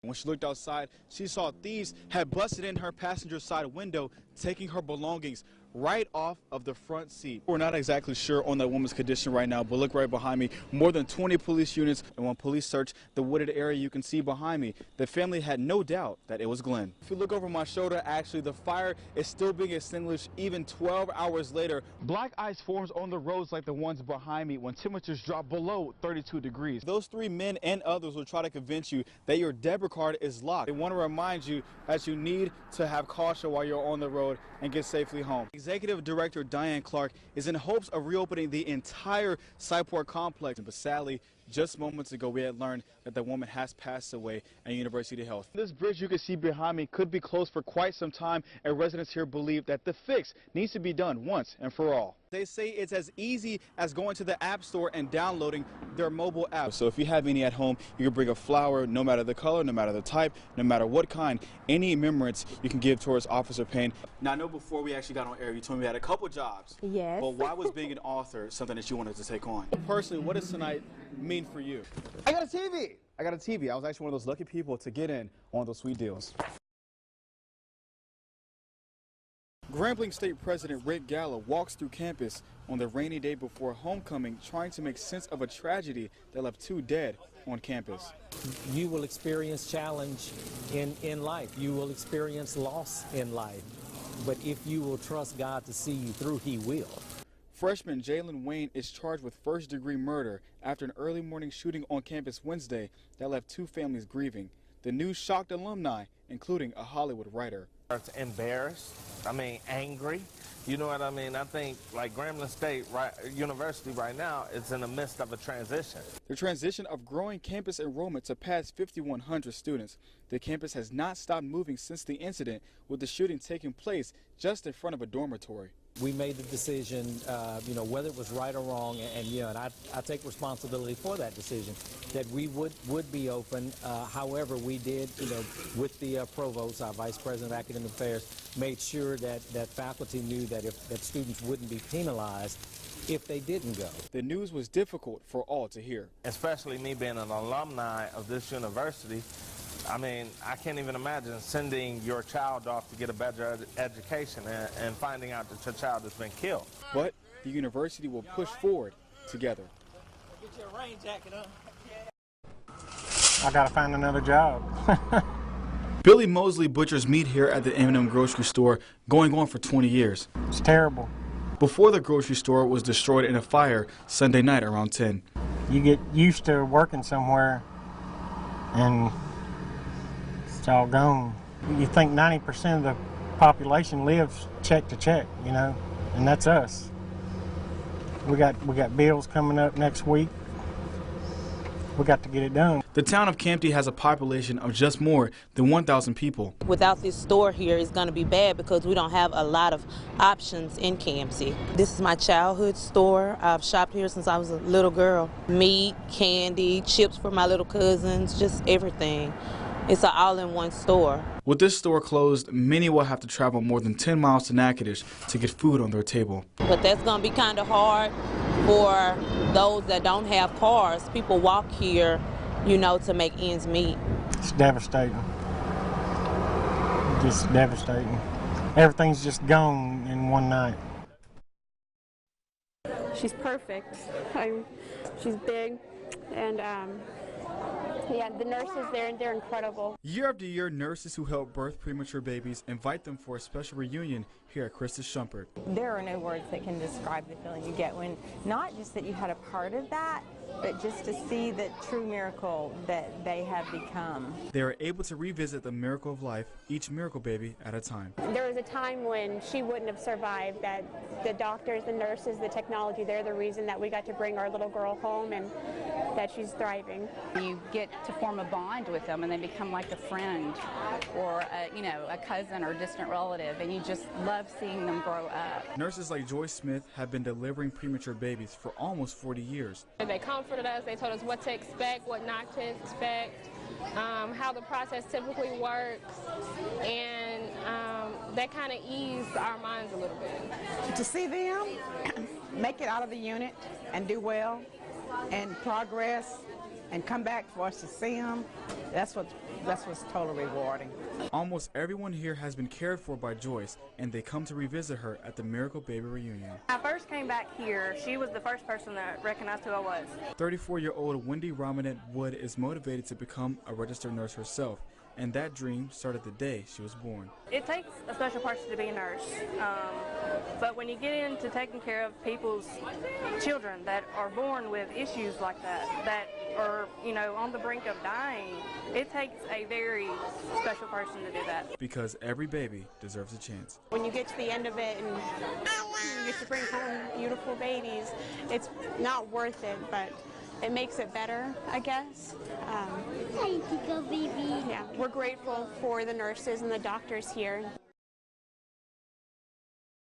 When she looked outside, she saw thieves had busted in her passenger side window, taking her belongings right off of the front seat. We're not exactly sure on that woman's condition right now, but look right behind me. More than 20 police units, and when police searched the wooded area you can see behind me, the family had no doubt that it was Glenn. If you look over my shoulder, actually, the fire is still being extinguished even 12 hours later. Black ice forms on the roads like the ones behind me when temperatures drop below 32 degrees. Those three men and others will try to convince you that your debit card is locked. They want to remind you that you need to have caution while you're on the road and get safely home. Executive Director Diane Clark is in hopes of reopening the entire Shreveport complex, but sadly, just moments ago we had learned that the woman has passed away at University Health. This bridge you can see behind me could be closed for quite some time, and residents here believe that the fix needs to be done once and for all. They say it's as easy as going to the App Store and downloading their mobile app. So if you have any at home, you can bring a flower, no matter the color, no matter the type, no matter what kind, any remembrance you can give towards Officer Payne. Now, I know before we actually got on air, you told me you had a couple jobs. Yes. But why was being an author something that you wanted to take on? Personally, what does tonight mean for you? I got a TV. I was actually one of those lucky people to get in on those sweet deals. Grambling State President Rick Gallo walks through campus on the rainy day before homecoming, trying to make sense of a tragedy that left 2 dead on campus. You will experience challenge in life. You will experience loss in life. But if you will trust God to see you through, He will. Freshman Jalen Wayne is charged with first-degree murder after an early morning shooting on campus Wednesday that left 2 families grieving. The news shocked alumni, including a Hollywood writer. Embarrassed, angry, you know what I mean? I think like Grambling State University right now is in the midst of a transition. The transition of growing campus enrollment to past 5,100 students. The campus has not stopped moving since the incident, with the shooting taking place just in front of a dormitory. We made the decision, whether it was right or wrong, and I take responsibility for that decision, that we would be open. However, we did, with the provost, our vice president of academic affairs, made sure that faculty knew that that students wouldn't be penalized if they didn't go. The news was difficult for all to hear. Especially me being an alumni of this university. I can't even imagine sending your child off to get a better education and finding out that your child has been killed. But the university will push forward together. Get your rain jacket on. I gotta find another job. Billy Mosley butchers meat here at the M&M grocery store, going on for 20 years. It's terrible. Before the grocery store was destroyed in a fire Sunday night around 10. You get used to working somewhere and it's all gone. You think 90% of the population lives check to check, and that's us. We got bills coming up next week. We got to get it done. The town of Campty has a population of just more than 1,000 people. Without this store here, it's going to be bad because we don't have a lot of options in Campty. This is my childhood store. I've shopped here since I was a little girl. Meat, candy, chips for my little cousins, just everything. It's an all-in-one store. With this store closed, many will have to travel more than 10 miles to Natchitoches to get food on their table. But that's going to be kind of hard for those that don't have cars. People walk here, to make ends meet. It's devastating. Just devastating. Everything's just gone in one night. She's perfect. She's big, and yeah, the nurses there, they're incredible. Year after year, nurses who help birth premature babies invite them for a special reunion here at Christus Shumpert. There are no words that can describe the feeling you get when, not just that you had a part of that, but just to see the true miracle that they have become. They are able to revisit the miracle of life, each miracle baby at a time. There was a time when she wouldn't have survived, that the doctors, the nurses, the technology, they're the reason that we got to bring our little girl home and that she's thriving. You get to form a bond with them and they become like a friend or a cousin or distant relative, and you just love seeing them grow up. Nurses like Joy Smith have been delivering premature babies for almost 40 years. They comforted us, they told us what to expect, what not to expect, how the process typically works, and that kind of eased our minds a little bit. To see them make it out of the unit and do well and progress and come back for us to see them, that's what's totally rewarding. Almost everyone here has been cared for by Joyce, and they come to revisit her at the Miracle Baby Reunion. When I first came back here, she was the first person that recognized who I was. 34-year-old Wendy Romanet Wood is motivated to become a registered nurse herself, and that dream started the day she was born. It takes a special person to be a nurse, but when you get into taking care of people's children that are born with issues like that are, on the brink of dying, it takes a very special person to do that. Because every baby deserves a chance. When you get to the end of it and you get to bring home beautiful babies, it's not worth it, but it makes it better, I guess. Thank you, baby. Yeah, we're grateful for the nurses and the doctors here.